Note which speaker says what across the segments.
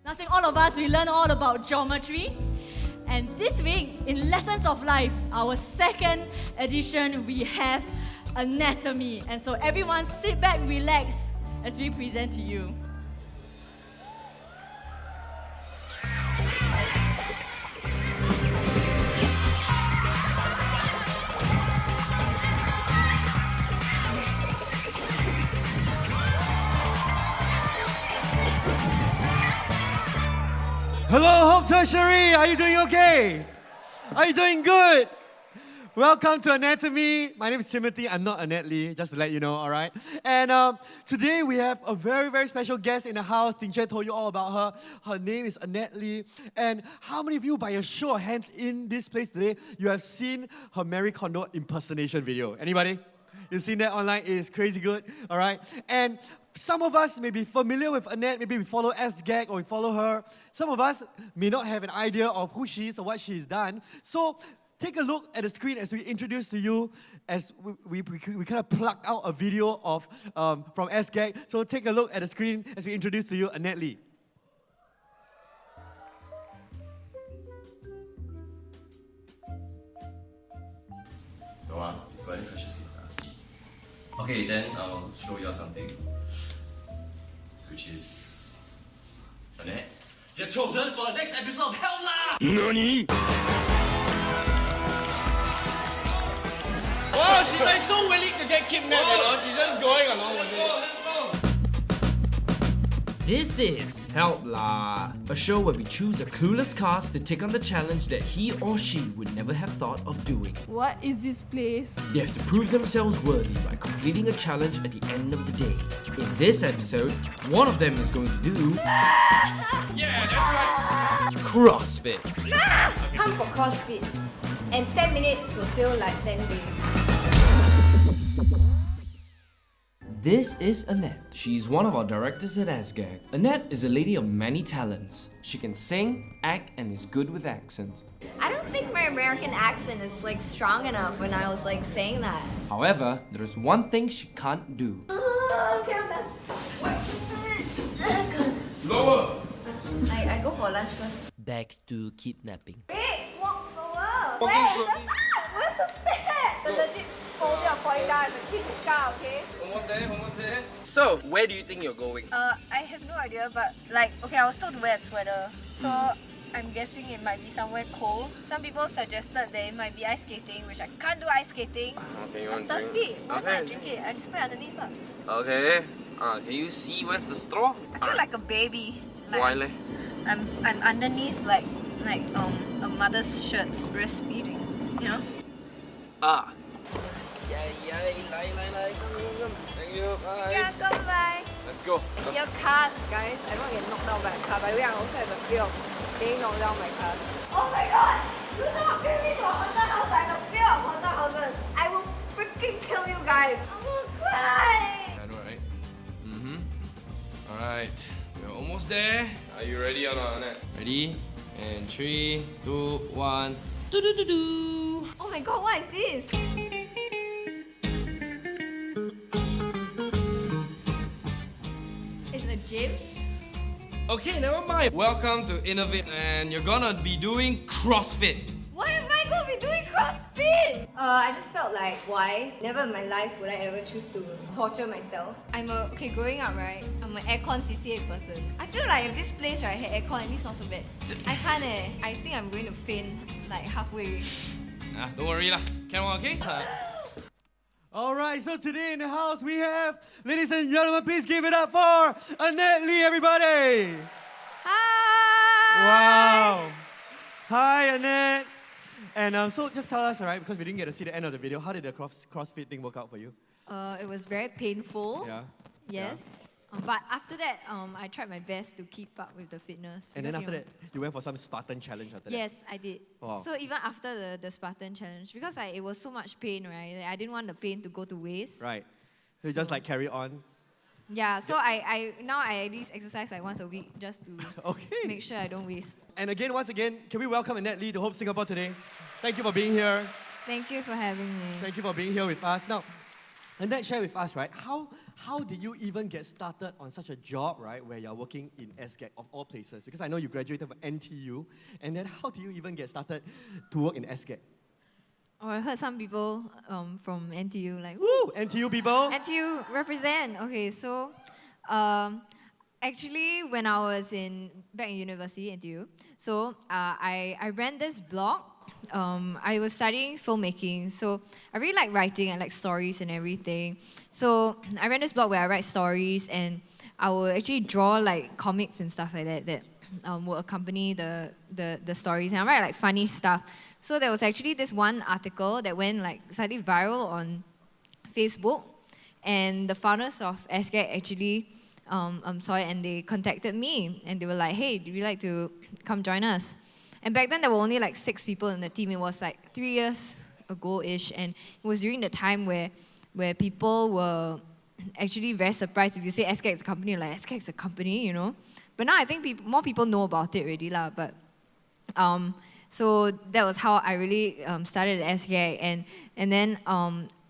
Speaker 1: Last week, all of us, we learned all about geometry. And this week, in Lessons of Life, our second edition, we have Annette-tomy. And so everyone sit back, relax, as we present to you.
Speaker 2: Hello, Hope Tertiary. Are you doing okay? Are you doing good? Welcome to Annette-tomy. My name is Timothy. I'm not Annette Lee, just to let you know, all right? And today we have a very, very special guest in the house. Didnt told you all about her. Her name is Annette Lee. And how many of you, by a show of hands in this place today, you have seen her Marie Kondo impersonation video? Anybody? You've seen that online? It is crazy good, all right? And some of us may be familiar with Annette, maybe we follow SGAG or we follow her. Some of us may not have an idea of who she is or what she's done. So take a look at the screen as we introduce to you, as we kind of plucked out a video of from SGAG. So take a look at the screen as we introduce to you Annette Lee.
Speaker 3: It's very precious. Okay, then I'll show you something, which is Annette. You're chosen for the next episode of Hell lah!
Speaker 4: NANI? Oh, she's like so willing to get kidnapped, you know? She's just going along with it. This is Help lah, a show where we choose a clueless cast to take on the challenge that he or she would never have thought of doing.
Speaker 5: What is this place?
Speaker 4: They have to prove themselves worthy by completing a challenge at the end of the day. In this episode, one of them is going to do... Yeah, that's right! CrossFit.
Speaker 6: Come for CrossFit, and 10 minutes will feel like 10 days.
Speaker 4: This is Annette. She's one of our directors at SGAG. Annette is a lady of many talents. She can sing, act, and is good with accents.
Speaker 6: I don't think my American accent is like strong enough when I was like saying that.
Speaker 4: However, there is one thing she can't do.
Speaker 6: Okay, I'm back.
Speaker 4: Lower!
Speaker 6: I go for lunch first.
Speaker 4: Back to kidnapping.
Speaker 6: Wait, walk slower.
Speaker 4: Walking slowly.
Speaker 6: Where's the step? The legit phobia of falling down is a chin scar, okay?
Speaker 4: Almost there. So, where do you think you're going?
Speaker 6: I have no idea, but like, okay, I was told to wear a sweater. So, I'm guessing it might be somewhere cold. Some people suggested that it might be ice skating, which I can't do ice skating.
Speaker 4: Okay, you
Speaker 6: I'm
Speaker 4: want to
Speaker 6: thirsty.
Speaker 4: drink?
Speaker 6: Why can't I drink it? I just put it underneath her.
Speaker 4: Okay. Can you see where's the straw?
Speaker 6: I feel like a baby. Like,
Speaker 4: Why leh?
Speaker 6: I'm underneath like a mother's shirt breastfeeding, you know?
Speaker 4: Ah. Yay, come. Thank you, bye.
Speaker 6: Yeah, come by.
Speaker 4: Let's go.
Speaker 6: Fear cars, guys. I don't want to get knocked down by a car. By the way, I also have a fear of being knocked down by cars. Oh my god! Do not bring me to a haunted house. I have a fear of haunted houses. I will freaking kill you guys. I'm gonna cry.
Speaker 4: I know, right? Alright, we're almost there. Are you ready or not, Annette? Ready? And 3, 2, 1. Do.
Speaker 6: Oh my god, what is this? It's a gym?
Speaker 4: Okay, never mind. Welcome to Innovate, and you're gonna be doing CrossFit.
Speaker 6: Why am I going to be doing CrossFit? I just felt like, why? Never in my life would I ever choose to torture myself. Okay, growing up, right, I'm an aircon CCA person. I feel like if this place, right, had aircon, at least not so bad. I can't I think I'm going to faint, like halfway.
Speaker 4: Don't worry lah. Can one, okay?
Speaker 2: All right, so today in the house we have, ladies and gentlemen, please give it up for Annette Lee, everybody.
Speaker 6: Hi!
Speaker 2: Wow. Hi, Annette. And so just tell us, all right, because we didn't get to see the end of the video, how did the CrossFit thing work out for you?
Speaker 6: It was very painful.
Speaker 2: Yeah.
Speaker 6: Yes. But after that, I tried my best to keep up with the fitness.
Speaker 2: And then
Speaker 6: because,
Speaker 2: after that, you went for some Spartan challenge after that?
Speaker 6: Yes, I did.
Speaker 2: Wow.
Speaker 6: So even after the Spartan challenge, because it was so much pain, right? I didn't want the pain to go to waste.
Speaker 2: Right. So you just like carry on?
Speaker 6: Yeah, so I now at least exercise like once a week just to
Speaker 2: Okay.
Speaker 6: make sure I don't waste.
Speaker 2: And again, once again, can we welcome Annette Lee to Hope Singapore today? Thank you for being here.
Speaker 6: Thank you for having me.
Speaker 2: Thank you for being here with us. Now, Annette, share with us, right? How did you even get started on such a job, right, where you're working in SGAG of all places? Because I know you graduated from NTU, and then how do you even get started to work in SGAG?
Speaker 6: Oh, I heard some people from NTU like,
Speaker 2: Woo! NTU people.
Speaker 6: NTU represent. Okay, so actually when I was back in university, NTU, so I ran this blog. I was studying filmmaking, so I really like writing. I like stories and everything. So I ran this blog where I write stories, and I will actually draw like comics and stuff like that will accompany the stories. And I write like funny stuff. So there was actually this one article that went like slightly viral on Facebook, and the founders of SGAG actually saw it, and they contacted me, and they were like, "Hey, do you like to come join us?" And back then there were only like 6 people in the team. It was like 3 years ago-ish, and it was during the time where people were actually very surprised if you say SGAG is a company, like SGAG is a company, you know. But now I think more people know about it already lah. But so that was how I really started at SGAG, and then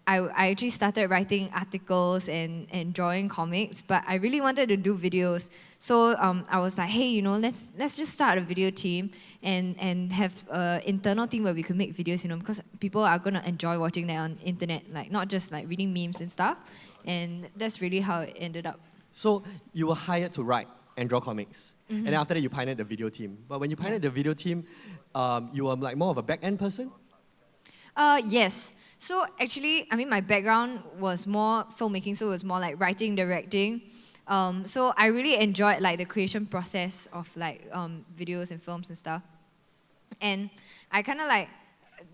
Speaker 6: I actually started writing articles and drawing comics, but I really wanted to do videos. So I was like, hey, you know, let's just start a video team and have an internal team where we could make videos, you know, because people are going to enjoy watching that on internet, like not just like reading memes and stuff. And that's really how it ended up.
Speaker 2: So you were hired to write and draw comics. And then after that, you pioneered the video team. But when you pioneered the video team, you were like more of a back-end person?
Speaker 6: Yes. So actually, I mean, my background was more filmmaking, so it was more like writing, directing. So I really enjoyed like the creation process of like videos and films and stuff. And I kind of like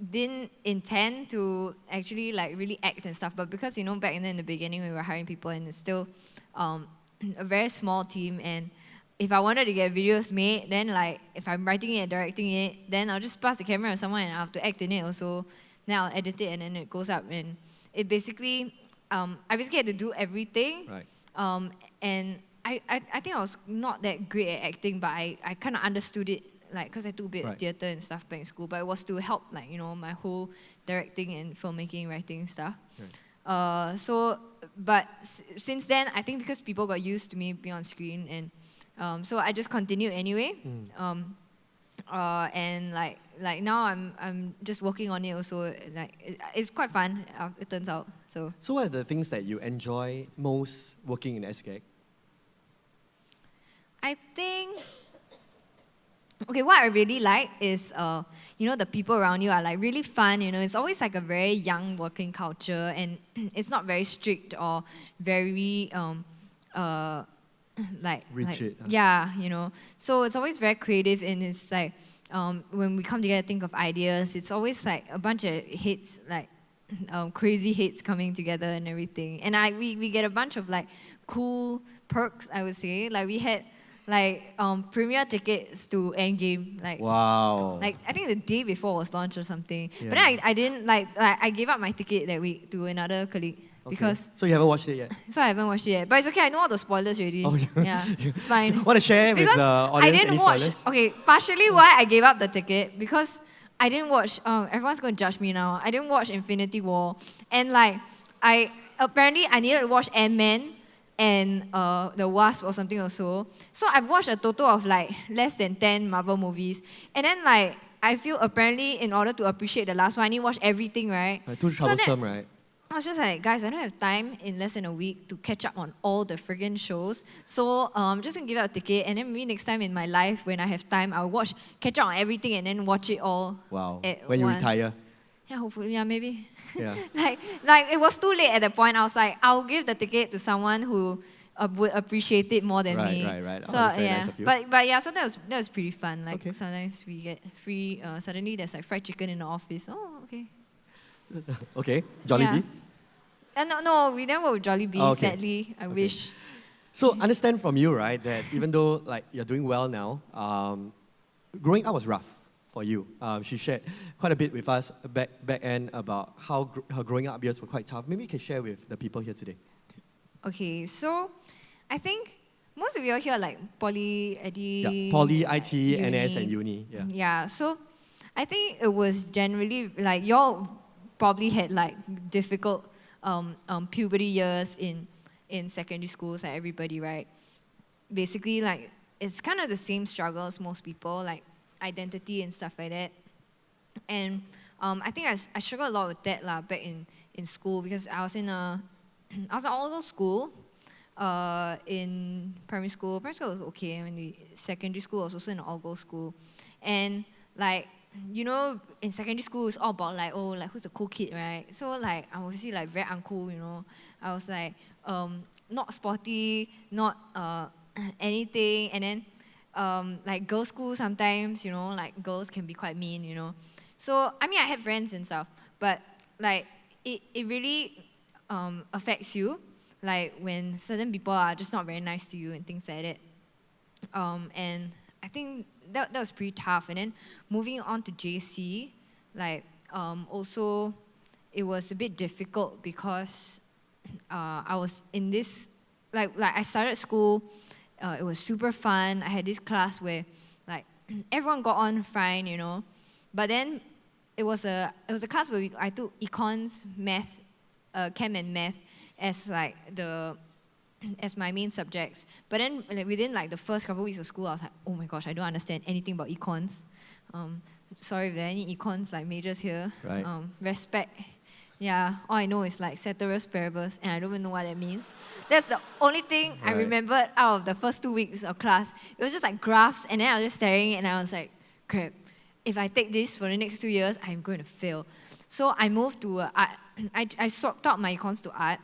Speaker 6: didn't intend to actually like really act and stuff, but because, you know, back in the beginning we were hiring people, and it's still a very small team, and if I wanted to get videos made, then like if I'm writing it and directing it, then I'll just pass the camera to someone and I have to act in it also. Then I'll edit it and then it goes up, and it basically, I basically had to do everything.
Speaker 2: Right.
Speaker 6: And I think I was not that great at acting, but I kind of understood it, like, because I took a bit of theatre and stuff back in school, but it was to help, like, you know, my whole directing and filmmaking, writing stuff. Right. But since then, I think because people got used to me being on screen, and so I just continued anyway. And like now I'm just working on it also. Like it's quite fun. It turns out. So
Speaker 2: what are the things that you enjoy most working in SGAG?
Speaker 6: I think, okay, what I really like is you know, the people around you are like really fun. You know, it's always like a very young working culture, and it's not very strict or very like
Speaker 2: rigid.
Speaker 6: Yeah, you know. So it's always very creative, and it's like when we come together, think of ideas. It's always like a bunch of hits, like crazy hits coming together and everything. And we get a bunch of like cool perks, I would say. Like we had like premiere tickets to Endgame. Like
Speaker 2: wow.
Speaker 6: Like I think the day before was launched or something.
Speaker 2: Yeah.
Speaker 6: But then I didn't like I gave up my ticket that week to another colleague.
Speaker 2: Okay.
Speaker 6: Because
Speaker 2: so you haven't watched it yet?
Speaker 6: So I haven't watched it yet. But it's okay, I know all the spoilers already.
Speaker 2: Oh,
Speaker 6: yeah, it's fine.
Speaker 2: Want to share with the audience
Speaker 6: I didn't
Speaker 2: any
Speaker 6: watch.
Speaker 2: spoilers?
Speaker 6: Okay, partially why I gave up the ticket, because I didn't watch. Everyone's gonna judge me now. I didn't watch Infinity War, and like I needed to watch Ant-Man and the Wasp or something also. So I've watched a total of like less than 10 Marvel movies, and then like I feel apparently in order to appreciate the last one, I need to watch everything, right?
Speaker 2: Too troublesome, right?
Speaker 6: I was just like, guys, I don't have time in less than a week to catch up on all the friggin' shows. So I'm just gonna give out a ticket, and then maybe next time in my life when I have time, I'll catch up on everything and then watch it all.
Speaker 2: Wow.
Speaker 6: At
Speaker 2: When you
Speaker 6: once.
Speaker 2: retire.
Speaker 6: Yeah, hopefully, yeah, maybe.
Speaker 2: Yeah.
Speaker 6: like it was too late at that point. I was like, I'll give the ticket to someone who would appreciate it more than me.
Speaker 2: Right.
Speaker 6: So
Speaker 2: Oh, that's very
Speaker 6: yeah,
Speaker 2: nice of you.
Speaker 6: but yeah, so that was pretty fun. Like
Speaker 2: Okay.
Speaker 6: sometimes we get free. Suddenly there's like fried chicken in the office. Oh, okay.
Speaker 2: Okay, Jollibee.
Speaker 6: No, we never with Jollibee.
Speaker 2: Oh, okay.
Speaker 6: Sadly, I wish.
Speaker 2: So understand from you, right, that even though like you're doing well now, growing up was rough for you. She shared quite a bit with us back end about how her growing up years were quite tough. Maybe you can share with the people here today.
Speaker 6: Okay, so I think most of you are here like poly, ID,
Speaker 2: Yeah, poly, IT,
Speaker 6: uni.
Speaker 2: NS, and uni. Yeah.
Speaker 6: Yeah, so I think it was generally like y'all probably had like difficult puberty years in secondary schools, like everybody, right? Basically, like, it's kind of the same struggle as most people, like identity and stuff like that. And I think I struggled a lot with that back in school, because I was in an all-girls school in primary school. Primary school was okay. I mean, the secondary school was also an all-girls school. And like, you know, in secondary school, it's all about like, oh, like, who's the cool kid, right? So like, I'm obviously like very uncool, you know. I was like, not sporty, not anything. And then like girls' school sometimes, you know, like girls can be quite mean, you know. So I mean, I had friends and stuff, but like it really affects you, like when certain people are just not very nice to you and things like that. And I think that was pretty tough. And then moving on to JC, like also it was a bit difficult because I was in this, like I started school, it was super fun. I had this class where like everyone got on fine, you know. But then it was a class where I took econs, math, chem and math as like as my main subjects. But then like, within like the first couple of weeks of school, I was like, oh my gosh, I don't understand anything about econs. Sorry if there are any econs like majors here.
Speaker 2: Right.
Speaker 6: Respect. Yeah, all I know is like ceteris paribus, and I don't even know what that means. That's the only thing I remembered out of the first 2 weeks of class. It was just like graphs, and then I was just staring, and I was like, crap, if I take this for the next 2 years, I'm going to fail. So I moved to art. I swapped out my econs to art,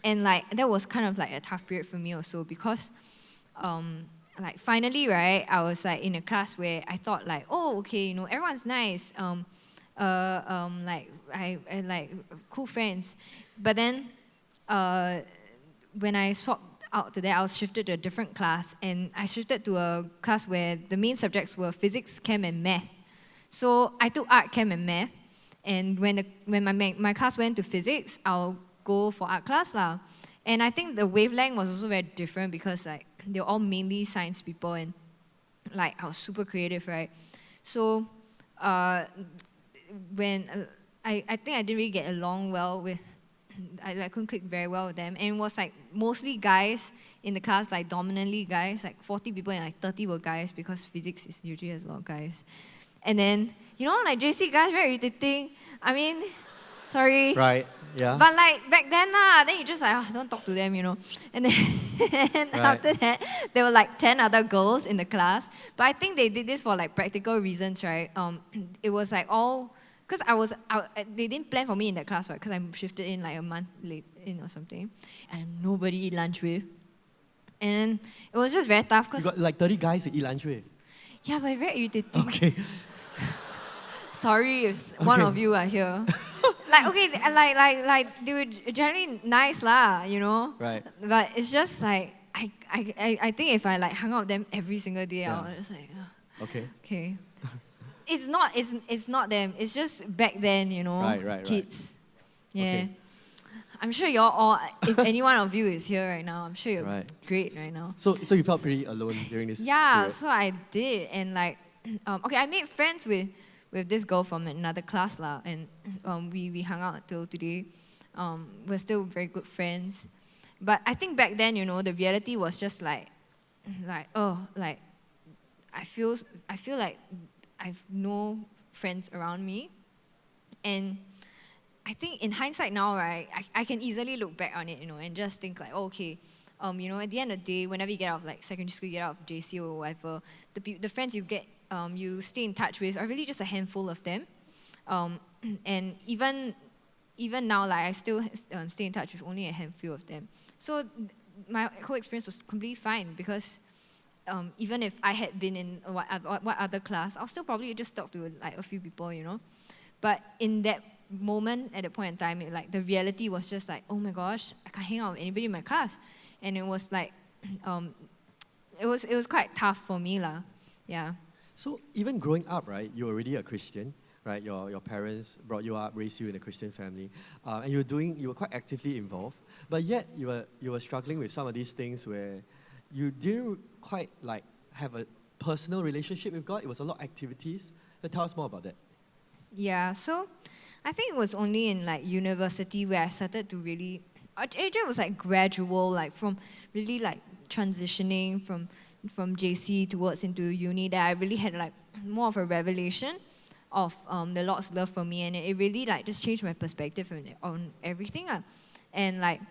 Speaker 6: and like that was kind of like a tough period for me also, because like finally, right, I was like in a class where I thought like, oh, okay, you know, everyone's nice. Like I like cool friends, but then when I swapped out to that, I was shifted to a different class, and I shifted to a class where the main subjects were physics, chem, and math. So I took art, chem, and math, and when my class went to physics, I'll go for art class lah. And I think the wavelength was also very different, because like they were all mainly science people, and like I was super creative, right? So when I think I didn't really get along well with, I couldn't click very well with them, and it was like mostly guys in the class, like dominantly guys, like 40 people and like 30 were guys, because physics is usually has a lot of guys. And then, you know, like JC guys, very irritating. I mean, sorry.
Speaker 2: Right, yeah.
Speaker 6: But like back then, then you just like, oh, don't talk to them, you know. And then after that, there were like 10 other girls in the class. But I think they did this for like practical reasons, right? It was like all, because they didn't plan for me in that class, right? Because I shifted in like a month late in or something. And nobody eat lunch with. And it was just very tough.
Speaker 2: You got like 30 guys to eat lunch with.
Speaker 6: Yeah, but very irritating.
Speaker 2: Okay.
Speaker 6: Sorry if one of you are here. Like, okay, like they were generally nice lah, you know?
Speaker 2: Right.
Speaker 6: But it's just like, I think if I like hung out with them every single day, I was just like, okay. It's not them. It's just back then, you know, kids. Yeah. Okay. I'm sure you're all, if any one of you is here right now, I'm sure you're great right now.
Speaker 2: So you felt pretty alone during this
Speaker 6: period? So I did. And like, okay, I made friends with this girl from another class lah, and we hung out till today. We're still very good friends. But I think back then, you know, the reality was just like I feel like I've no friends around me. And I think in hindsight now, right, I can easily look back on it, you know, and just think like, oh, okay, you know, at the end of the day, whenever you get out of like secondary school, you get out of JC or whatever, the friends you get, you stay in touch with are really just a handful of them. And even now, like I still stay in touch with only a handful of them. So my whole experience was completely fine, because even if I had been in what other class, I'll still probably just talk to like a few people, you know. But in that moment, at that point in time, the reality was just like, oh my gosh, I can't hang out with anybody in my class, and it was like, it was quite tough for me lah. Yeah.
Speaker 2: So even growing up, right, you're already a Christian, right? Your parents brought you up, raised you in a Christian family, and you were quite actively involved. But yet you were struggling with some of these things where you didn't quite like have a personal relationship with God. It was a lot of activities. Tell us more about that.
Speaker 6: Yeah, so I think it was only in like university where I started to really, actually it was like gradual, like from really like transitioning from JC towards into uni, that I really had like more of a revelation of the Lord's love for me, and it really like just changed my perspective on everything. And like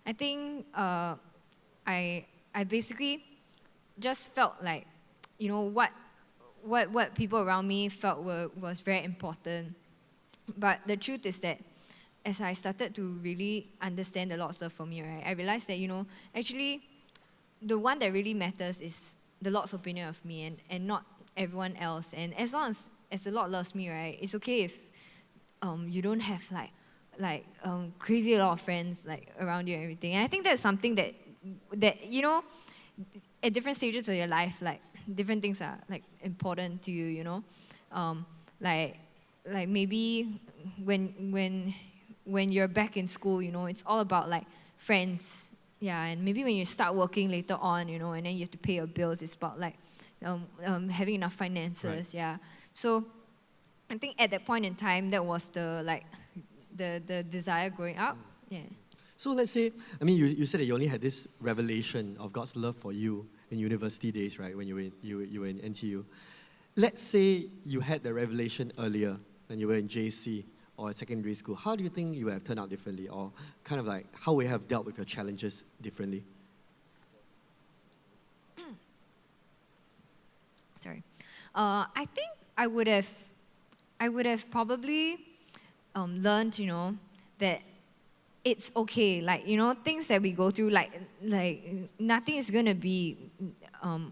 Speaker 6: I think I basically just felt like, you know, what people around me felt was very important. But the truth is that as I started to really understand the Lord's love for me, right, I realized that, you know, actually the one that really matters is the Lord's opinion of me, and not everyone else. And as long as the Lord loves me, right, it's okay if you don't have like crazy a lot of friends like around you and everything. And I think that's something that you know, at different stages of your life, like different things are like important to you, you know. Like maybe when you're back in school, you know, it's all about like friends. Yeah, and maybe when you start working later on, you know, and then you have to pay your bills, it's about like having enough finances. Right. Yeah. So I think at that point in time, that was the desire growing up. Yeah.
Speaker 2: So let's say, I mean, you said that you only had this revelation of God's love for you in university days, right? When you were in NTU. Let's say you had the revelation earlier when you were in JC or secondary school. How do you think you would have turned out differently, or kind of like how would you have dealt with your challenges differently?
Speaker 6: Sorry. I think I would have probably learned, you know, that it's okay. Like, you know, things that we go through, like nothing is gonna be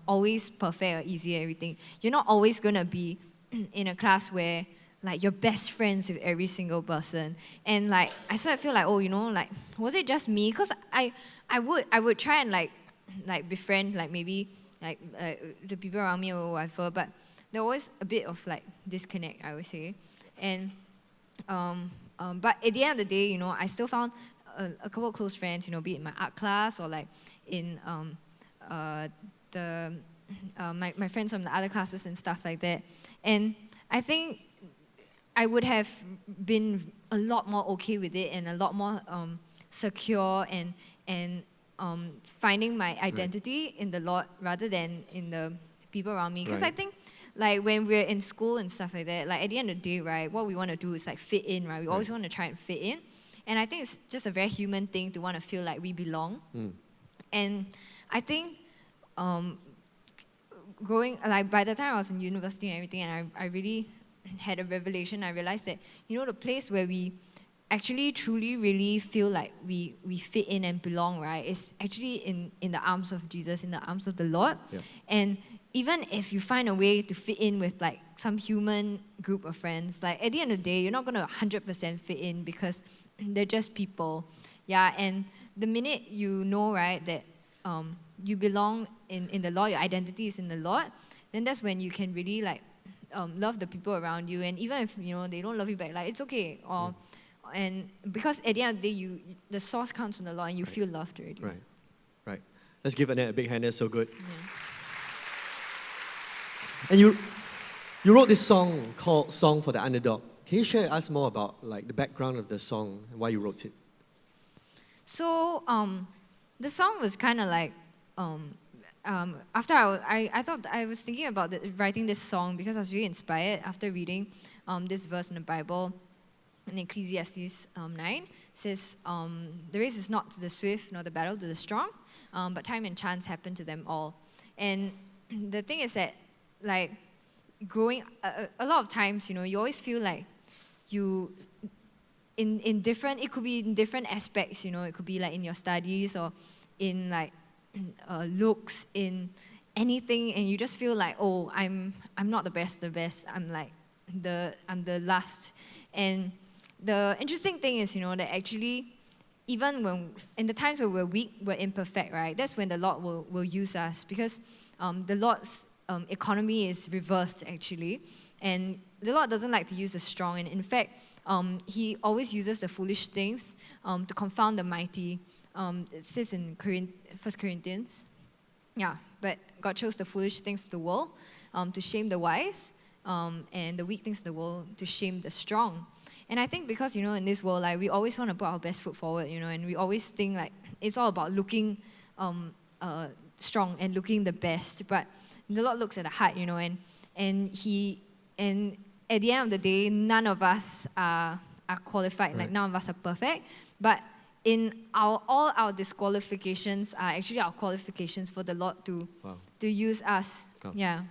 Speaker 6: always perfect or easy. Everything. You're not always gonna be in a class where like you're best friends with every single person. And like I started to feel like, oh, you know, like was it just me? Because I would try and like befriend like maybe like the people around me or whatever, but there was a bit of like disconnect, I would say. And but at the end of the day, you know, I still found a couple of close friends, you know, be it in my art class or like in my friends from the other classes and stuff like that. And I think I would have been a lot more okay with it and a lot more secure and finding my identity in the Lord rather than in the people around me. Because I think like when we're in school and stuff like that, like at the end of the day, right, what we want to do is like fit in, right? We always want to try and fit in. And I think it's just a very human thing to want to feel like we belong. And I think growing, like by the time I was in university and everything, and I really had a revelation, I realized that, you know, the place where we actually truly really feel like we fit in and belong, right, is actually in the arms of Jesus, in the arms of the Lord. Yeah. And even if you find a way to fit in with like some human group of friends, like at the end of the day, you're not going to 100% fit in because they're just people. Yeah, and the minute you know, right, that you belong in the Lord, your identity is in the Lord, then that's when you can really like love the people around you. And even if, you know, they don't love you back, like it's okay. Or and because at the end of the day, the source comes from the Lord and you feel loved already.
Speaker 2: Right. Let's give Annette a big hand. That's so good.
Speaker 6: Yeah.
Speaker 2: And you wrote this song called "Song for the Underdog." Can you share with us more about like the background of the song and why you wrote it?
Speaker 6: So the song was kind of like after I thought I was thinking about writing this song because I was really inspired after reading this verse in the Bible. In Ecclesiastes 9, says, the race is not to the swift, nor the battle to the strong, but time and chance happen to them all. And the thing is that, like, growing, a lot of times, you know, you always feel like you, in different, it could be in different aspects, you know, it could be like in your studies or in like looks, in anything, and you just feel like, oh, I'm not the best, I'm like, I'm the last. And the interesting thing is, you know, that actually, even when, in the times where we're weak, we're imperfect, right? That's when the Lord will use us, because the Lord's economy is reversed, actually. And the Lord doesn't like to use the strong. And in fact, He always uses the foolish things to confound the mighty. It says in 1 Corinthians, yeah, but God chose the foolish things of the world to shame the wise. and the weak things in the world to shame the strong. And I think because, in this world, like, we always want to put our best foot forward, and we always think like it's all about looking strong and looking the best. But the Lord looks at the heart, and at the end of the day, none of us are qualified. Right. Like, none of us are perfect. But in all our disqualifications are actually our qualifications for the Lord to use us.
Speaker 2: Wow.
Speaker 6: Yeah.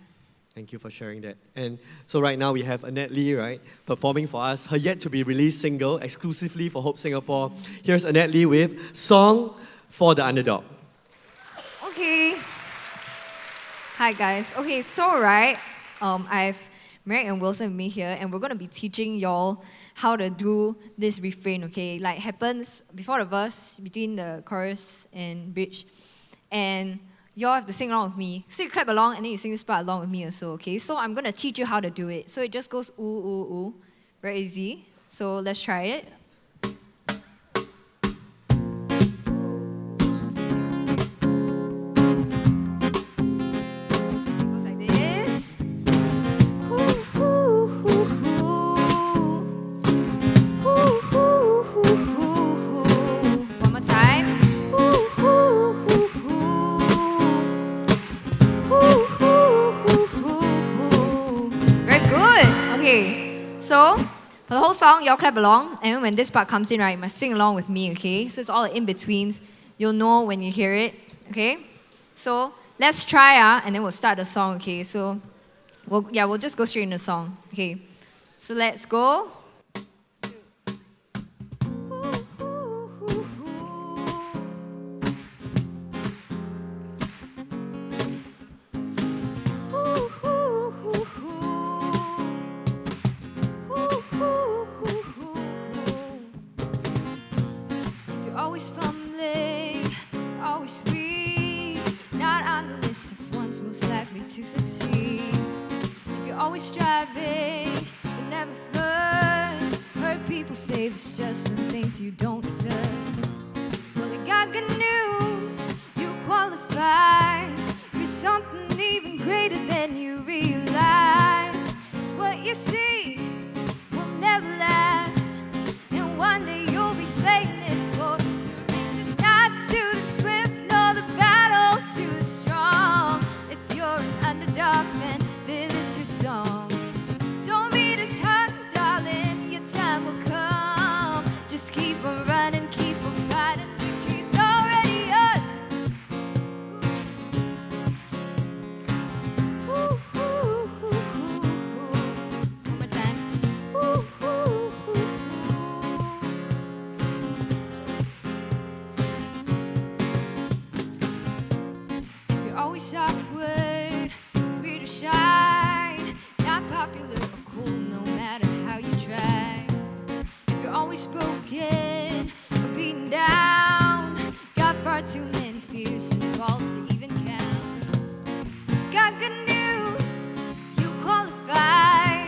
Speaker 2: Thank you for sharing that. And so right now we have Annette Lee, right, performing for us her yet-to-be-released single exclusively for Hope Singapore. Here's Annette Lee with Song for the Underdog.
Speaker 6: Okay. Hi, guys. Okay, so I have Merrick and Wilson with me here, and we're going to be teaching y'all how to do this refrain, okay? Like, happens before the verse, between the chorus and bridge. And y'all have to sing along with me. So you clap along, and then you sing this part along with me also, okay? So I'm going to teach you how to do it. So it just goes ooh, ooh, ooh. Very easy. So let's try it. It goes like this. Ooh, ooh, ooh, ooh. Ooh, ooh, ooh, ooh. One more time. Ooh, ooh, ooh, ooh. Very good. Okay, so for the whole song, y'all clap along, and when this part comes in, right, you must sing along with me, okay? So it's all the in-betweens. You'll know when you hear it, okay? So let's try, and then we'll start the song, okay? So, we'll just go straight into the song, okay? So let's go. Always fumbling, always weak, not on the list of ones most likely to succeed. If you're always striving, but never first, heard people say there's just some things you don't deserve. Well, I got good news, you qualify for something even greater than you realize. 'Cause what you see will never last, and one day you'll be saying it for. To the swift, nor the battle to the strong. If you're an underdog, then this is your song. Don't be disheartened, darling, your time will come. Just keep on running, keep on fighting, victory's already yours. Ooh, ooh, ooh, ooh, ooh. One more time. Ooh, ooh, ooh, ooh. Always awkward, weird or shy, not popular or cool, no matter how you try. If you're always broken or beaten down, got far too many fears and faults to even count. Got good news, you qualify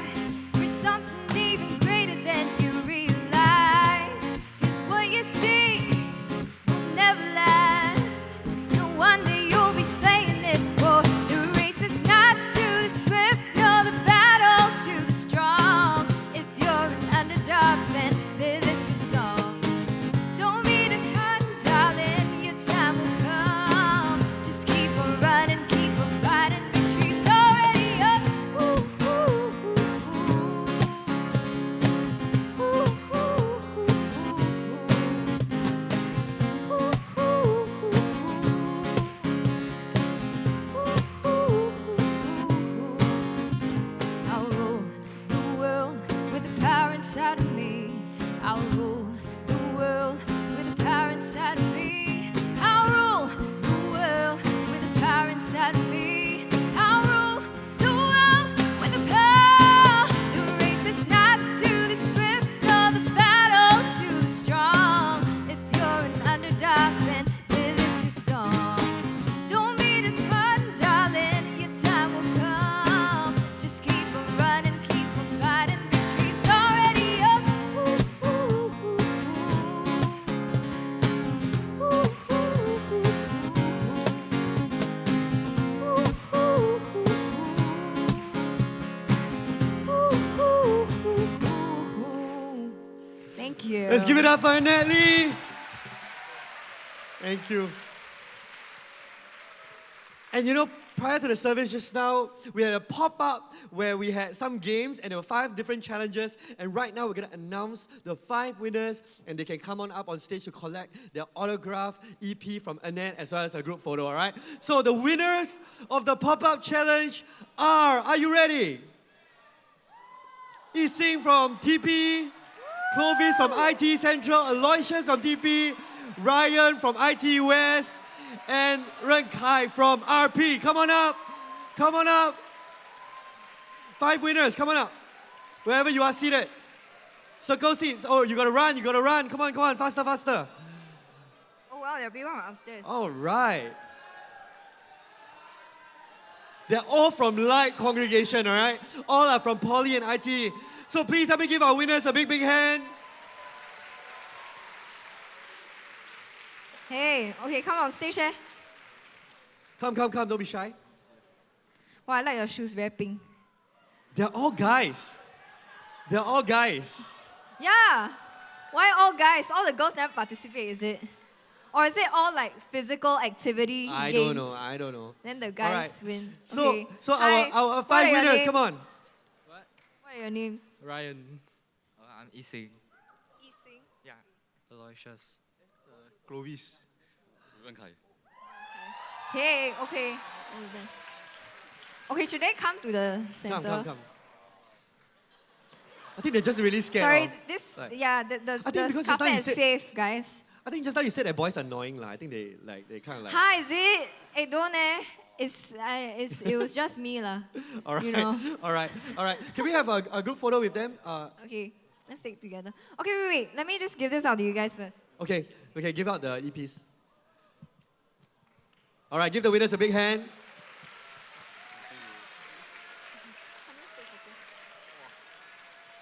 Speaker 6: for something even greater than you realize. 'Cause what you see will never last, and one day you'll be saying for the race is not to the swift, nor the battle to the strong. If you're an underdog, then this is your song. Don't be disheartened, darling, your time will come. Just keep on running, keep on fighting, victory's already yours. Ooh, ooh, ooh, ooh. Ooh, ooh, ooh, ooh, ooh. Ooh, ooh, ooh, ooh. I'll rule the world with the power inside of me. I'll rule the world with the power inside of me. I'll rule the world with the power inside of me. I'll rule the world with the power. The race is not to the swift, nor the battle to the strong. If you're an underdog, then this is your song. Don't be disheartened, darling, your time will come. Just keep on running, keep on fighting, victory's already yours.
Speaker 2: Let's give it up for Annette Lee. Thank you. And you know, prior to the service just now, we had a pop-up where we had some games and there were 5 different challenges. And right now we're going to announce the 5 winners and they can come on up on stage to collect their autograph EP from Annette as well as a group photo, all right? So the winners of the pop-up challenge are you ready? Ising from TP, Clovis from IT Central, Aloysius from TP, Ryan from IT West, and Ren Kai from RP. Come on up. Come on up. 5 winners. Come on up. Wherever you are seated. Circle seats. Oh, you gotta run. You gotta run. Come on, come on. Faster, faster.
Speaker 6: Oh, wow, there are people from upstairs.
Speaker 2: All right. They're all from Light Congregation, all right? All are from Poly and IT. So please help me give our winners a big, big hand.
Speaker 6: Hey, okay, come on stage, eh?
Speaker 2: Come, come, come. Don't be shy.
Speaker 6: Wow, I like your shoes, very pink.
Speaker 2: They're all guys. They're all guys.
Speaker 6: Yeah. Why all guys? All the girls never participate, is it? Or is it all like physical activity
Speaker 2: I
Speaker 6: games?
Speaker 2: don't know. I don't know.
Speaker 6: Then the guys win.
Speaker 2: So,
Speaker 6: Okay.
Speaker 2: so
Speaker 6: Hi,
Speaker 2: our
Speaker 6: what
Speaker 2: 5
Speaker 6: are your
Speaker 2: winners,
Speaker 6: names?
Speaker 2: come on.
Speaker 6: What are your names?
Speaker 5: Ryan. I'm Ising.
Speaker 6: Ising.
Speaker 5: Yeah. Aloysius.
Speaker 2: Clovis.
Speaker 5: Renkai.
Speaker 6: Hey, okay. Okay, should they come to the center?
Speaker 2: Come, come, come. I think they're just really scared.
Speaker 6: Sorry,
Speaker 2: of-
Speaker 6: this,
Speaker 2: like-
Speaker 6: yeah, the
Speaker 2: I think because just now
Speaker 6: carpet
Speaker 2: you
Speaker 6: is
Speaker 2: said-
Speaker 6: safe, guys.
Speaker 2: I think just now you said that boys are annoying lah. I think they kind of like.
Speaker 6: Hi, is it? Hey, don't it was just me lah.
Speaker 2: All right,
Speaker 6: You know.
Speaker 2: all right, all right. Can we have a group photo with them?
Speaker 6: Okay, let's take it together. Okay, wait. Let me just give this out to you guys first.
Speaker 2: Okay, give out the EPs. All right, give the winners a big hand.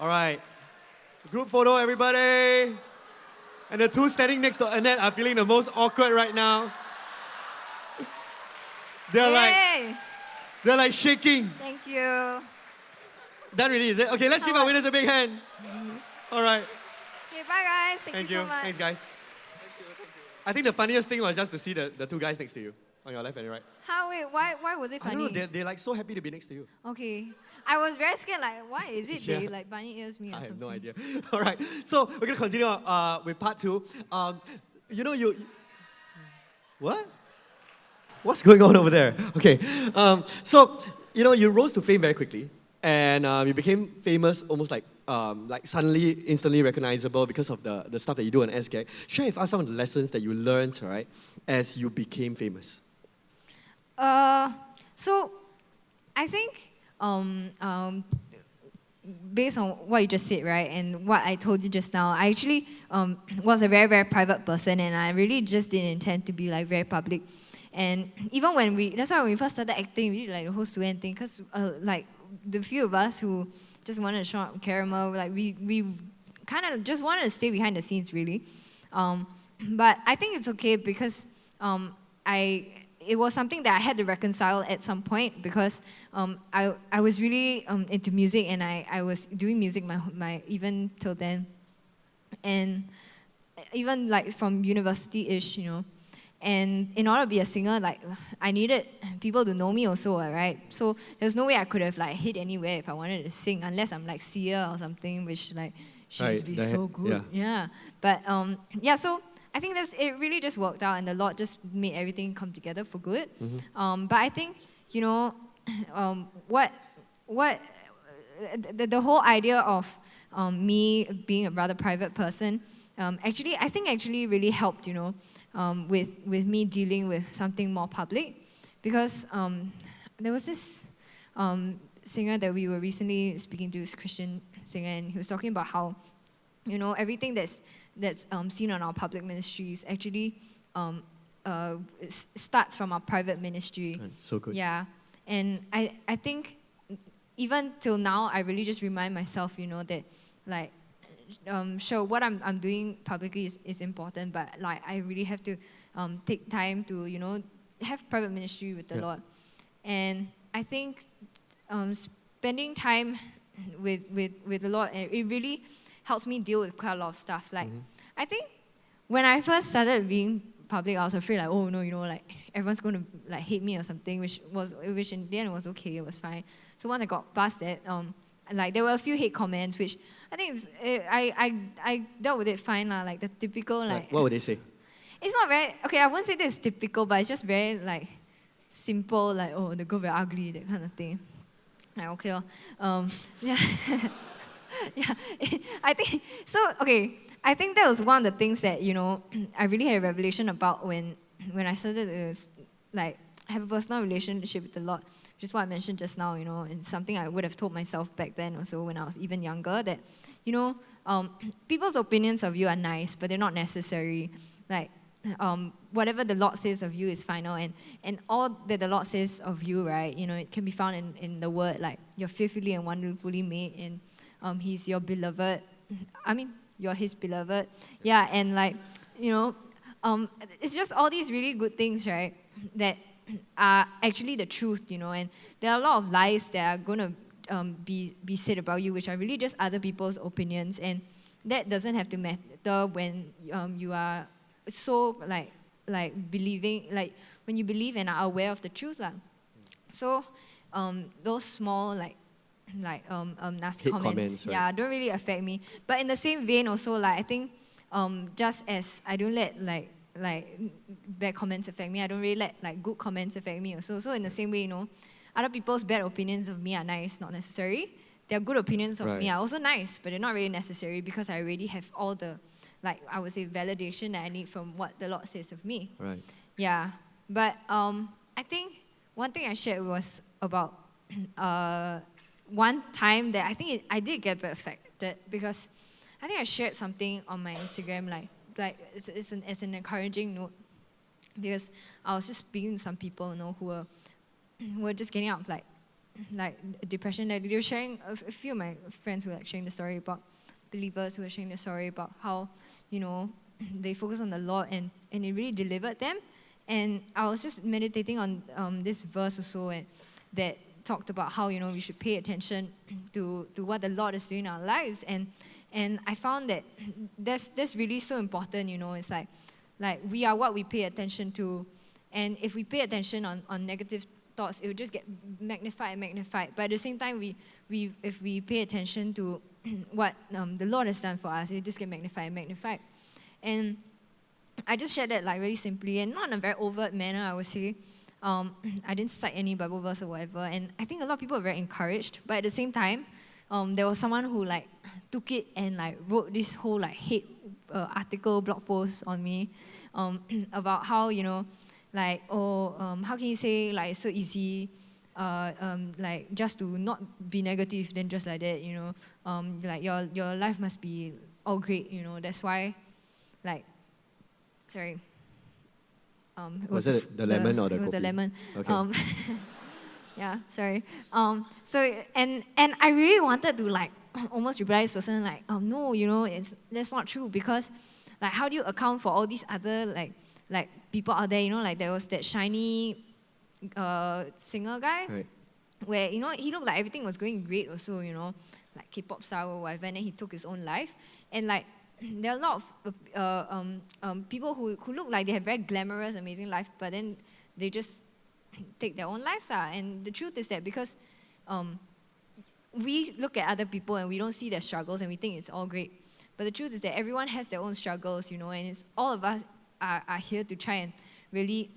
Speaker 2: All right, group photo, everybody. And the 2 standing next to Annette are feeling the most awkward right now.
Speaker 6: Yay!
Speaker 2: They're like shaking.
Speaker 6: Thank you.
Speaker 2: Done really, is it? Okay, let's give our winners a big hand. All right.
Speaker 6: Okay, bye guys. Thank
Speaker 2: Thank
Speaker 6: you
Speaker 2: you.
Speaker 6: so much.
Speaker 2: Thanks, guys. I think the funniest thing was just to see the 2 guys next to you, on your left and right.
Speaker 6: How wait? Why was it
Speaker 2: I
Speaker 6: funny?
Speaker 2: don't know, they're like so happy to be next to you.
Speaker 6: Okay. I was very scared. Like, why is it they
Speaker 2: Yeah.
Speaker 6: like bunny ears me or
Speaker 2: I have
Speaker 6: something?
Speaker 2: no idea. All right, so we're gonna continue with part 2. You know, what? What's going on over there? Okay, so you know, you rose to fame very quickly, and you became famous almost like suddenly, instantly recognizable because of the stuff that you do on SGAG. Share with us some of the lessons that you learned, right, as you became famous.
Speaker 6: So I think based on what you just said, right, and what I told you just now, I actually was a very, very private person, and I really just didn't intend to be like very public. And even that's why when we first started acting, we did like the whole Suan thing, because like the few of us who just wanted to show up caramel, like we kind of just wanted to stay behind the scenes, really. But I think it's okay because it was something that I had to reconcile at some point, because I was really into music, and I was doing music my even till then, and even like from university-ish, you know. And in order to be a singer, like I needed people to know me also, right? So there's no way I could have like hit anywhere if I wanted to sing, unless I'm like Sia or something, which like she used to be so good. Yeah. But yeah, so I think it really just worked out, and the Lord just made everything come together for good. But I think, you know, the whole idea of me being a rather private person, actually really helped, you know, with me dealing with something more public, because there was this singer that we were recently speaking to, this Christian singer, and he was talking about how, you know, everything that's seen on our public ministries actually starts from our private ministry.
Speaker 2: So good.
Speaker 6: Yeah, and I think even till now, I really just remind myself, you know, that like, sure, what I'm doing publicly is important, but like I really have to take time to, you know, have private ministry with the Lord. And I think spending time with the Lord, it really helps me deal with quite a lot of stuff. Like, I think when I first started being public, I was afraid like, oh no, like everyone's going to like hate me or something, which in the end was okay, it was fine. So once I got past that, like there were a few hate comments, which I think I dealt with it fine lah, like the typical like.
Speaker 2: What would they say?
Speaker 6: It's not very okay. I won't say this is typical, but it's just very like simple, like oh the girl very ugly, that kind of thing. Like okay, yeah, yeah. I think so. Okay, I think that was one of the things that I really had a revelation about when I started to like have a personal relationship with the Lord, which is what I mentioned just now. And something I would have told myself back then also when I was even younger, that people's opinions of you are nice, but they're not necessary. Like whatever the Lord says of you is final, and all that the Lord says of you, right? It can be found in the Word, like you're fearfully and wonderfully made, and He's your beloved. I mean, you're His beloved. Yeah, and like it's just all these really good things, right? That are actually the truth, and there are a lot of lies that are gonna be said about you, which are really just other people's opinions, and that doesn't have to matter when you are so like believing, like when you believe and are aware of the truth lah. So those small nasty comments,
Speaker 2: right?
Speaker 6: Yeah, don't really affect me. But in the same vein also, like I think just as I don't let like bad comments affect me, I don't really let like good comments affect me also. So in the same way, other people's bad opinions of me are nice, not necessary. Their good opinions of me are also nice, but they're not really necessary because I already have all the, like I would say, validation that I need from what the Lord says of me.
Speaker 2: Right.
Speaker 6: Yeah. But I think one thing I shared was about one time that I think I did get affected, because I think I shared something on my Instagram, like it's an encouraging note, because I was just speaking to some people, who were just getting out of like depression. That they were sharing, a few of my friends were like sharing the story about believers who were sharing the story about how they focus on the Lord and it really delivered them. And I was just meditating on this verse also, and that talked about how we should pay attention to what the Lord is doing in our lives, and I found that that's really so important. It's like we are what we pay attention to, and if we pay attention on negative thoughts, it will just get magnified and magnified. But at the same time, if we pay attention to what the Lord has done for us, it will just get magnified and magnified. And I just shared that like really simply, and not in a very overt manner, I would say. I didn't cite any Bible verse or whatever, and I think a lot of people were very encouraged. But at the same time, there was someone who like took it and like wrote this whole like hate article, blog post on me about how like how can you say like it's so easy like just to not be negative, then just like that like your life must be all great, that's why like sorry.
Speaker 2: Was it the lemon or the
Speaker 6: It was the
Speaker 2: kopi?
Speaker 6: lemon.
Speaker 2: Okay.
Speaker 6: Yeah, sorry. So and I really wanted to like almost reply this person like, no, that's not true, because like how do you account for all these other like people out there, like there was that shiny singer guy,
Speaker 2: Right.
Speaker 6: where he looked like everything was going great also, like K-pop star or whatever, and then he took his own life, and like there are a lot of people who look like they have very glamorous, amazing life, but then they just take their own lives. And the truth is that because we look at other people and we don't see their struggles and we think it's all great. But the truth is that everyone has their own struggles, and it's all of us are here to try and really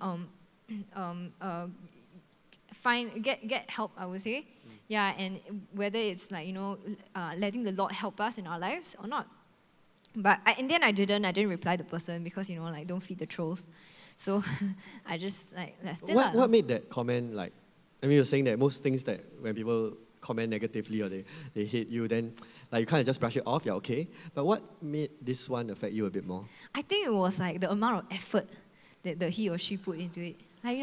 Speaker 6: get help, I would say. Yeah, and whether it's like, letting the Lord help us in our lives or not. But in the end, I didn't reply the person because, like, don't feed the trolls. So I just, like, left it.
Speaker 2: What made that comment, like, I mean, you're saying that most things that when people comment negatively or they hate you, then, like, you kind of just brush it off, you're okay. But what made this one affect you a bit more?
Speaker 6: I think it was, like, the amount of effort that he or she put into it. Like,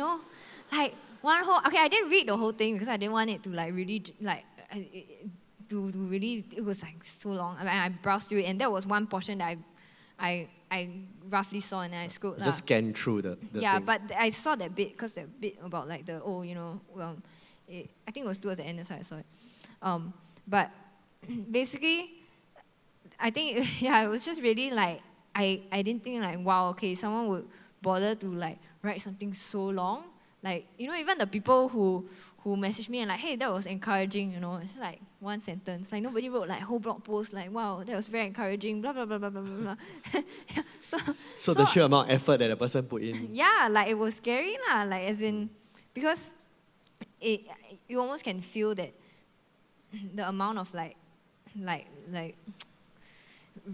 Speaker 6: like, one whole, okay, I didn't read the whole thing because I didn't want it to, like, really, like, to really, it was like so long. I mean, I browsed through it, and that was one portion that I roughly saw, and I scrolled.
Speaker 2: Just scan through the
Speaker 6: yeah,
Speaker 2: thing.
Speaker 6: but I saw that bit, because that bit about like the, I think it was towards the end, that's why I saw it. But basically, I think, yeah, it was just really like, I didn't think like, wow, okay, someone would bother to like write something so long. Like, you know, even the people who messaged me and like, hey, that was encouraging, you know, it's like one sentence. Like, nobody wrote like whole blog post like, wow, that was very encouraging, blah, blah, blah, blah, blah, blah, blah.
Speaker 2: So the sheer amount of effort that a person put in.
Speaker 6: Yeah, like it was scary lah, like as in, because you almost can feel that the amount of like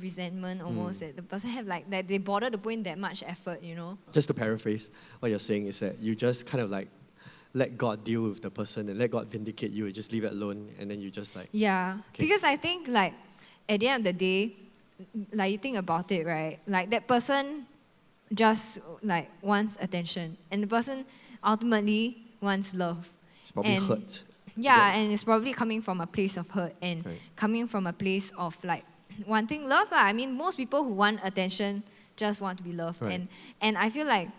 Speaker 6: resentment almost that the person have, like that they bother to put in that much effort, you know.
Speaker 2: Just to paraphrase, what you're saying is that you just kind of like let God deal with the person and let God vindicate you. You just leave it alone, and then you just like...
Speaker 6: Yeah, because I think like at the end of the day, like you think about it, right? Like that person just like wants attention, and the person ultimately wants love.
Speaker 2: It's probably
Speaker 6: And-
Speaker 2: hurt.
Speaker 6: Yeah, and it's probably coming from a place of hurt and
Speaker 2: Right.
Speaker 6: coming from a place of like wanting love. I mean, most people who want attention just want to be loved.
Speaker 2: Right.
Speaker 6: And I feel like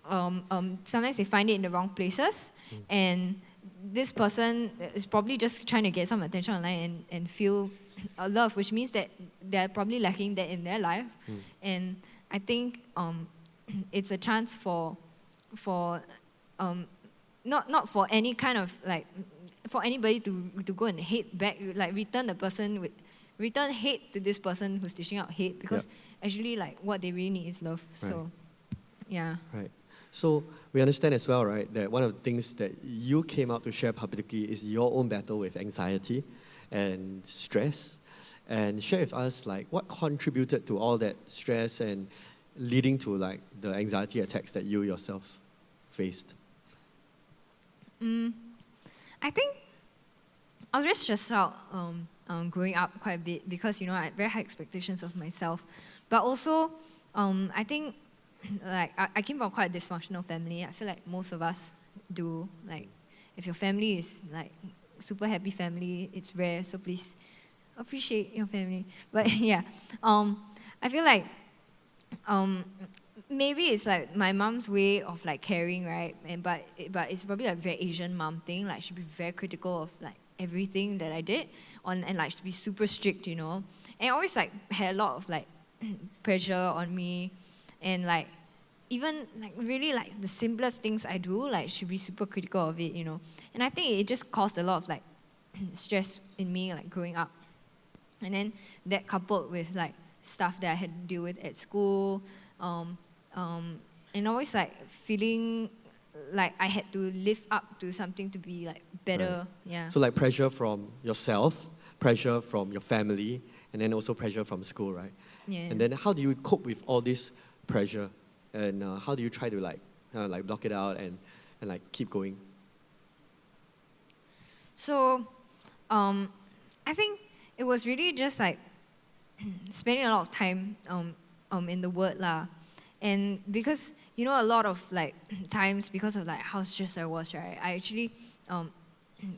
Speaker 6: sometimes they find it in the wrong places. And this person is probably just trying to get some attention online and feel love, which means that they're probably lacking that in their life. And I think it's a chance for not for any kind of like, for anybody to go and hate back, like return hate to this person who's dishing out hate, because actually like what they really need is love. So, yeah.
Speaker 2: Right. So we understand as well, right, that one of the things that you came out to share publicly is your own battle with anxiety and stress. And share with us like what contributed to all that stress and leading to like the anxiety attacks that you yourself faced.
Speaker 6: I think I was very stressed out growing up quite a bit because, you know, I had very high expectations of myself. But also, I think like I came from quite a dysfunctional family. I feel like most of us do. Like, if your family is like super happy family, it's rare. So please appreciate your family. But yeah, I feel like maybe it's like my mom's way of like caring, right? But it's probably a very Asian mom thing. Like, she'd be very critical of like everything that I did, and like she'd be super strict, you know. And I always like had a lot of like pressure on me, and like even like really like the simplest things I do, like she'd be super critical of it, you know. And I think it just caused a lot of like stress in me, like growing up. And then that coupled with like stuff that I had to deal with at school, and always like feeling like I had to live up to something to be like better.
Speaker 2: Right.
Speaker 6: Yeah.
Speaker 2: So like pressure from yourself, pressure from your family, and then also pressure from school, right?
Speaker 6: Yeah.
Speaker 2: And then how do you cope with all this pressure? And how do you try to like block it out and like keep going?
Speaker 6: So, I think it was really just like spending a lot of time in the Word lah. And because, you know, a lot of like times because of like how stressed I was, right, I actually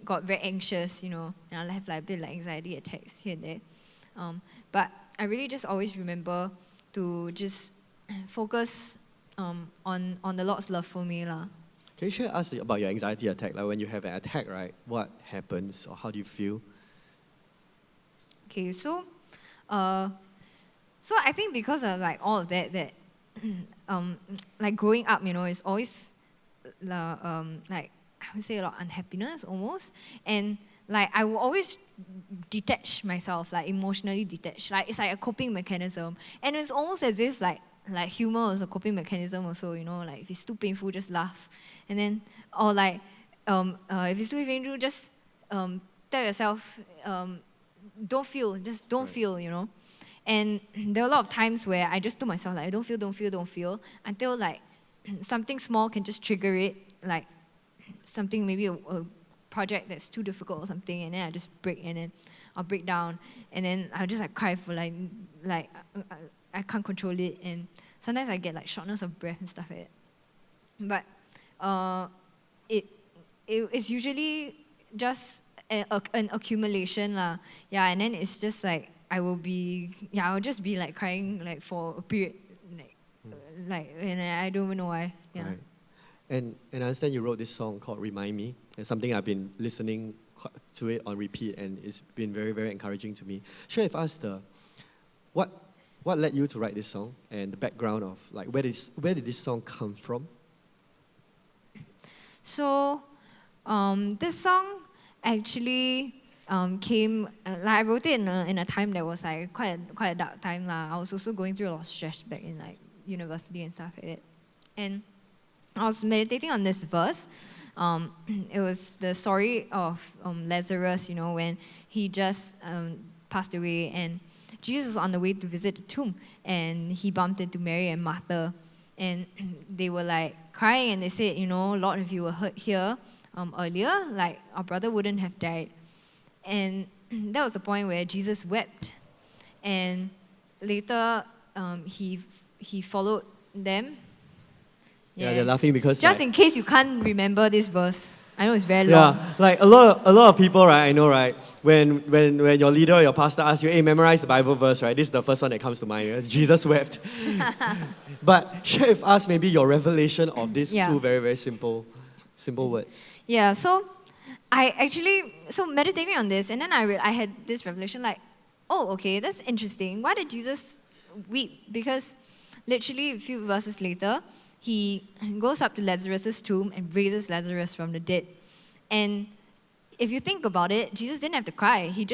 Speaker 6: got very anxious, you know, and I'll have like a bit like anxiety attacks here and there. But I really just always remember to just focus on the Lord's love for me lah.
Speaker 2: Can you share us about your anxiety attack? Like when you have an attack, right? What happens or how do you feel?
Speaker 6: Okay, so I think because of like all of that like growing up, you know, it's always like I would say a lot of unhappiness almost, and like I will always detach myself, like emotionally detach. Like it's like a coping mechanism, and it's almost as if like humor is a coping mechanism also. You know, like if it's too painful, just laugh, and then or like if it's too painful, just tell yourself don't feel, just don't feel. You know. And there are a lot of times where I just told myself, like, don't feel, until like something small can just trigger it, like something, maybe a project that's too difficult or something, and then I just break, and then I'll break down, and then I'll just like cry for like I can't control it, and sometimes I get like shortness of breath and stuff like that. But it's usually just an accumulation lah. Yeah, and then it's just like I'll just be like crying like for a period, like and I don't even know why. Yeah.
Speaker 2: Right. And I understand you wrote this song called Remind Me. It's something I've been listening to it on repeat, and it's been very, very encouraging to me. Share with us what led you to write this song and the background of like where did this song come from?
Speaker 6: So, this song actually came. Like I wrote it in a time that was like quite a dark time lah. I was also going through a lot of stress back in like university and stuff like that, and I was meditating on this verse. It was the story of Lazarus, you know, when he just passed away, and Jesus was on the way to visit the tomb, and he bumped into Mary and Martha, and they were like crying, and they said, you know, Lord, if you were here earlier, like our brother wouldn't have died. And that was the point where Jesus wept, and later he followed them.
Speaker 2: Yeah, they're laughing because
Speaker 6: just
Speaker 2: like,
Speaker 6: in case you can't remember this verse, I know it's very long.
Speaker 2: yeah, like a lot of people, right? I know, right? When your leader or your pastor asks you, "Hey, memorize the Bible verse," right? This is the first one that comes to mind. Right? Jesus wept. But share with us maybe your revelation of these two very, very simple words.
Speaker 6: Yeah. So meditating on this, and then I had this revelation like, oh, okay, that's interesting. Why did Jesus weep? Because literally a few verses later, he goes up to Lazarus' tomb and raises Lazarus from the dead. And if you think about it, Jesus didn't have to cry. He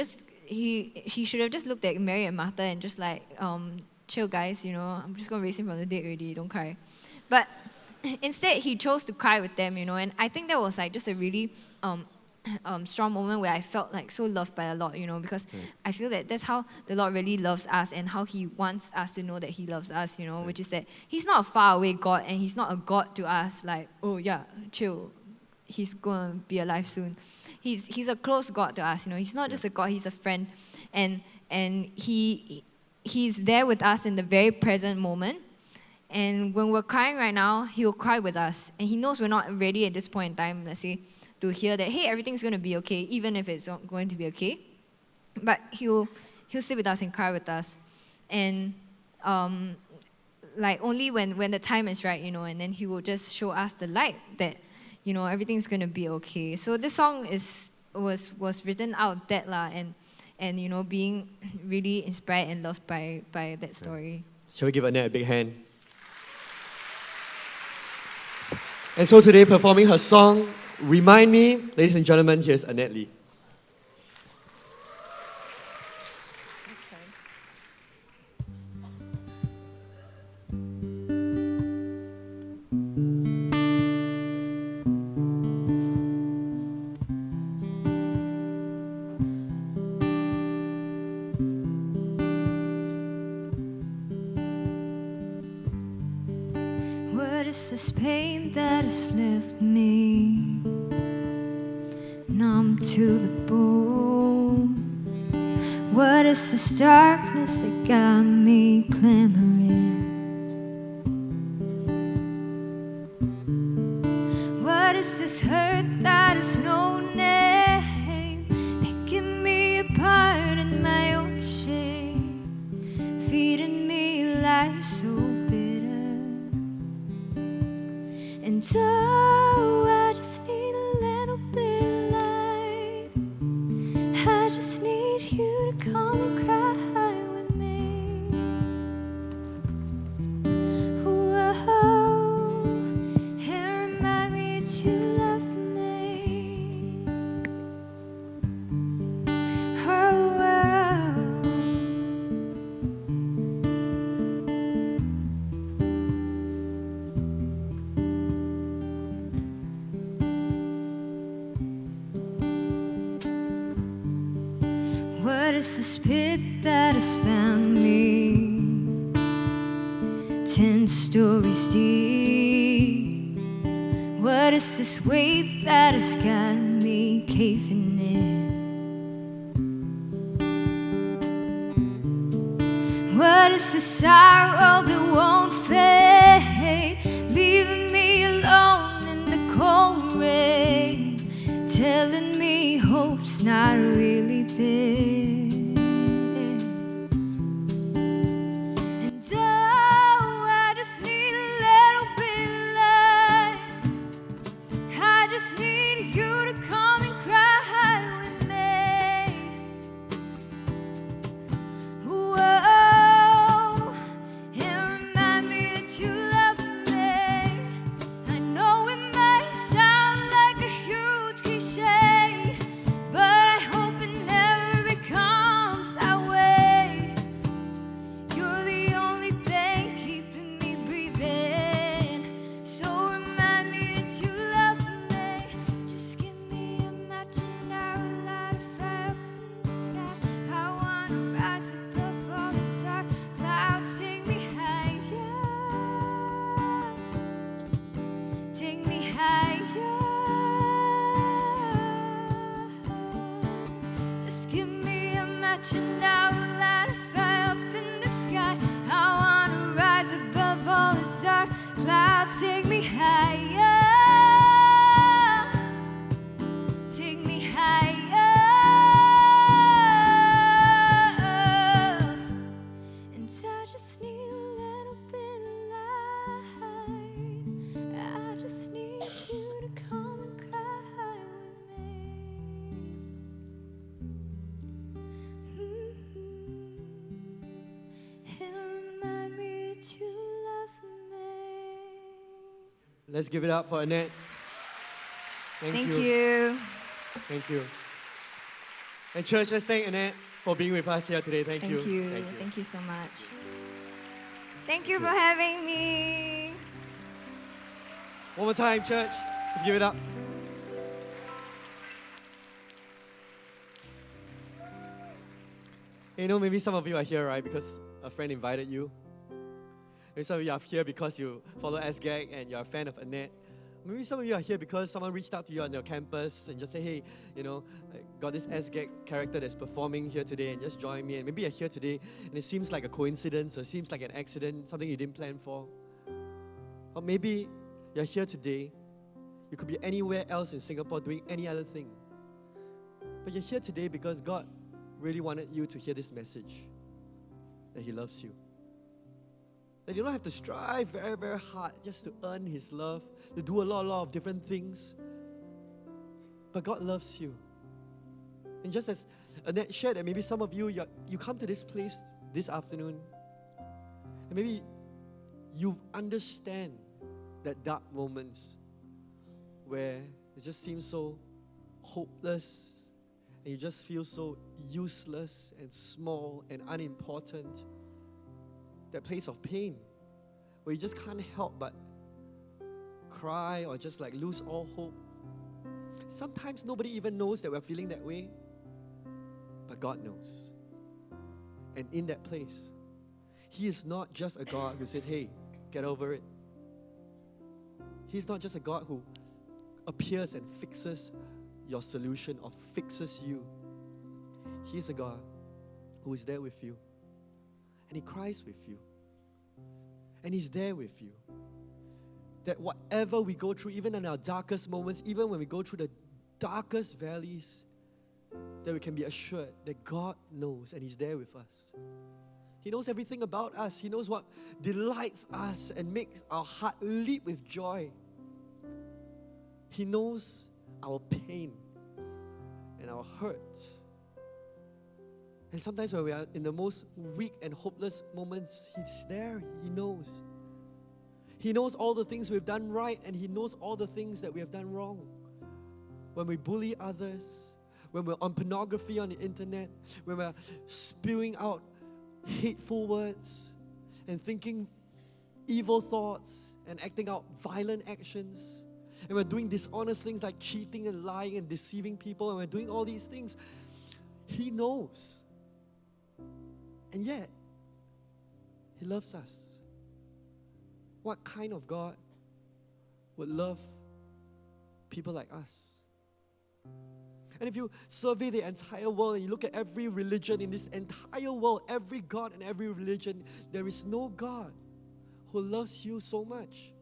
Speaker 6: should have just looked at Mary and Martha and just like, chill guys, you know, I'm just going to raise him from the dead already, don't cry. But instead, he chose to cry with them, you know, and I think that was like just a really strong moment where I felt like so loved by the Lord, you know, because I feel that that's how the Lord really loves us and how he wants us to know that he loves us, you know, which is that he's not a faraway God and he's not a God to us like, oh yeah, chill, he's going to be alive soon. He's a close God to us, you know, he's not just a God, he's a friend, and he's there with us in the very present moment. And when we're crying right now, he'll cry with us, and he knows we're not ready at this point in time, let's say, to hear that, hey, everything's going to be okay, even if it's not going to be okay. But he'll sit with us and cry with us. And like only when the time is right, you know, and then he will just show us the light that, you know, everything's going to be okay. So this song was written out of that lah, and you know, being really inspired and loved by that story.
Speaker 2: Shall we give Annette a big hand? And so today, performing her song, Remind Me, ladies and gentlemen, here's Annette Lee.
Speaker 6: What is this pain that has left me numb to the bone? What is this darkness that got me clamoring? What is this hurt that is no name, picking me apart in my own shame, feeding me lies so bitter? And oh, I just need a little bit of light. I just need you to come and cry with me. Whoa, and remind me that you love me. Oh, what is this pit that has found me 10 stories deep? What is this weight that has got me caving in? What is the sorrow that won't fade, leaving me alone in the cold rain, telling me hope's not really dead? And oh, I just need a little bit of light. I just need you to come and cry with me. Whoa. rise above all the dark clouds. Take me higher. Take me higher. Just give me a match and I will light a fire up in the sky. I wanna rise above all the dark clouds. Take me higher. Take me higher. And I just need a little bit of light. I just need you to come and cry with me. It'll remind me that you love me.
Speaker 2: Let's give it up for Annette.
Speaker 6: Thank you.
Speaker 2: Thank you. And church, let's thank Annette for being with us here today. Thank you.
Speaker 6: Thank you so much. Thank you for having me.
Speaker 2: One more time, church. Let's give it up. You know, maybe some of you are here, right, because a friend invited you. Maybe some of you are here because you follow SGAG and you're a fan of Annette. Maybe some of you are here because someone reached out to you on your campus and just say, hey, you know, I got this SGAG character that's performing here today and just join me. And maybe you're here today and it seems like a coincidence or it seems like an accident, something you didn't plan for. Or maybe you're here today. You could be anywhere else in Singapore doing any other thing. But you're here today because God really wanted you to hear this message, that He loves you. That you don't have to strive very, very hard just to earn His love, to do a lot of different things. But God loves you. And just as Annette shared, that maybe some of you, you come to this place this afternoon, and maybe you understand that dark moments where it just seems so hopeless, and you just feel so useless and small and unimportant. That place of pain where you just can't help but cry or just like lose all hope. Sometimes nobody even knows that we're feeling that way, but God knows. And in that place, He is not just a God who says, hey, get over it. He's not just a God who appears and fixes your solution or fixes you. He's a God who is there with you. And He cries with you. And He's there with you. That whatever we go through, even in our darkest moments, even when we go through the darkest valleys, that we can be assured that God knows and He's there with us. He knows everything about us. He knows what delights us and makes our heart leap with joy. He knows our pain and our hurt. And sometimes when we are in the most weak and hopeless moments, He's there. He knows. He knows all the things we've done right, and He knows all the things that we have done wrong. When we bully others, when we're on pornography on the internet, when we're spewing out hateful words and thinking evil thoughts and acting out violent actions, and we're doing dishonest things like cheating and lying and deceiving people, and we're doing all these things, He knows. And yet, He loves us. What kind of God would love people like us? And if you survey the entire world and you look at every religion in this entire world, every God and every religion, there is no God who loves you so much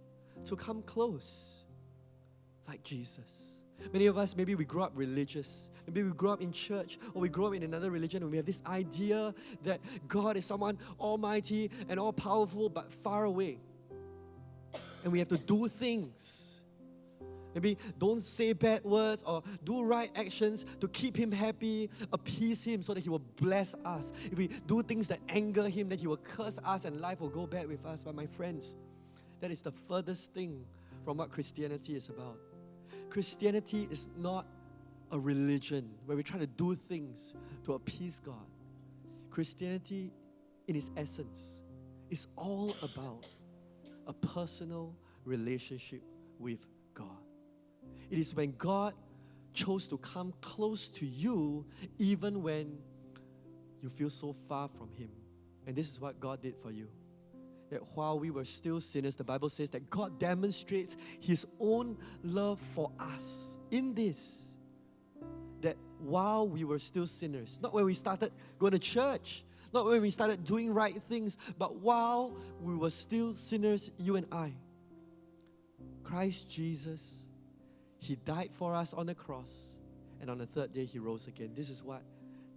Speaker 2: to come close like Jesus. Many of us, maybe we grew up religious. Maybe we grew up in church, or we grew up in another religion, and we have this idea that God is someone almighty and all-powerful but far away. And we have to do things. Maybe don't say bad words or do right actions to keep Him happy, appease Him so that He will bless us. If we do things that anger Him, then He will curse us and life will go bad with us. But my friends, that is the furthest thing from what Christianity is about. Christianity is not a religion where we try to do things to appease God. Christianity, in its essence, is all about a personal relationship with God. It is when God chose to come close to you even when you feel so far from Him. And this is what God did for you. That while we were still sinners, the Bible says that God demonstrates His own love for us in this. That while we were still sinners, not when we started going to church, not when we started doing right things, but while we were still sinners, you and I, Christ Jesus, He died for us on the cross, and on the third day He rose again. This is what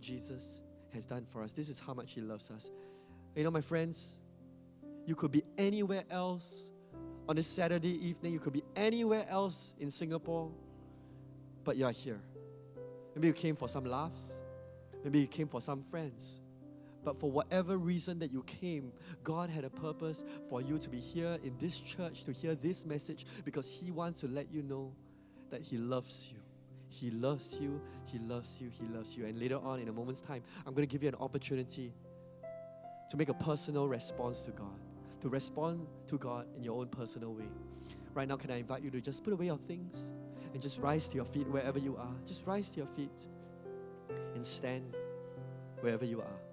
Speaker 2: Jesus has done for us. This is how much He loves us. You know, my friends, you could be anywhere else on this Saturday evening. You could be anywhere else in Singapore, but you are here. Maybe you came for some laughs. Maybe you came for some friends. But for whatever reason that you came, God had a purpose for you to be here in this church, to hear this message, because He wants to let you know that He loves you. He loves you, He loves you, He loves you. And later on, in a moment's time, I'm going to give you an opportunity to make a personal response to God, to respond to God in your own personal way. Right now, can I invite you to just put away your things and just rise to your feet wherever you are. Just rise to your feet and stand wherever you are.